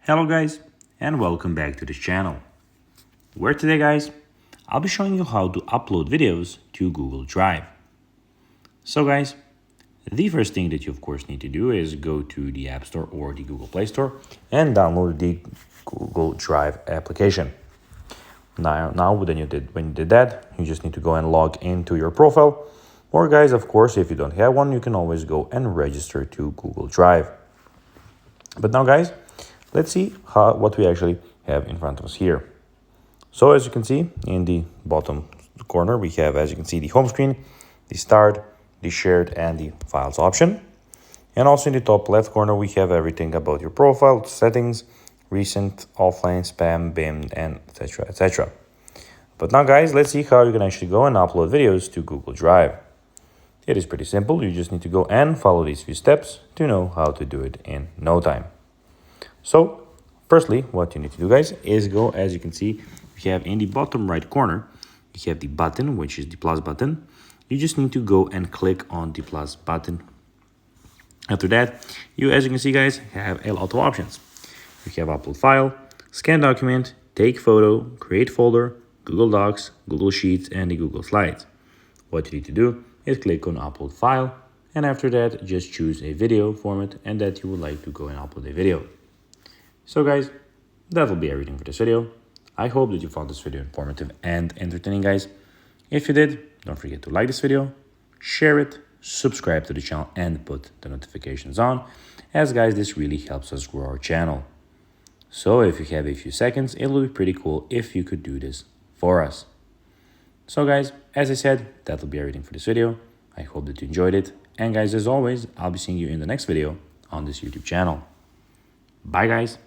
Hello guys, and welcome back to this channel, where today guys, I'll be showing you how to upload videos to Google Drive. So guys, the first thing that you of course need to do is go to the App Store or the Google Play Store and download the Google Drive application. Now when you did that, you just need to go and log into your profile. Or guys, of course, if you don't have one, you can always go and register to Google Drive. But now guys, let's see what we actually have in front of us here. So as you can see in the bottom corner, we have, as you can see, the home screen, the start, the shared, and the files option. And also in the top left corner, we have everything about your profile, settings, recent, offline, spam, bin, and etc. etc. But now guys, let's see how you can actually go and upload videos to Google Drive. It is pretty simple. You just need to go and follow these few steps to know how to do it in no time. So firstly, what you need to do guys is go, as you can see, we have in the bottom right corner, you have the button, which is the plus button. You just need to go and click on the plus button. After that, as you can see guys, have a lot of options. You have upload file, scan document, take photo, create folder, Google Docs, Google Sheets, and the Google Slides. What you need to do is click on upload file, and after that just choose a video format and that you would like to go and upload a video. So guys, that will be everything for this video. I hope that you found this video informative and entertaining guys. If you did, don't forget to like this video, share it, subscribe to the channel, and put the notifications on, as guys, this really helps us grow our channel. So if you have a few seconds, it will be pretty cool if you could do this for us. So guys, as I said, that will be everything for this video. I hope that you enjoyed it. And guys, as always, I'll be seeing you in the next video on this YouTube channel. Bye guys.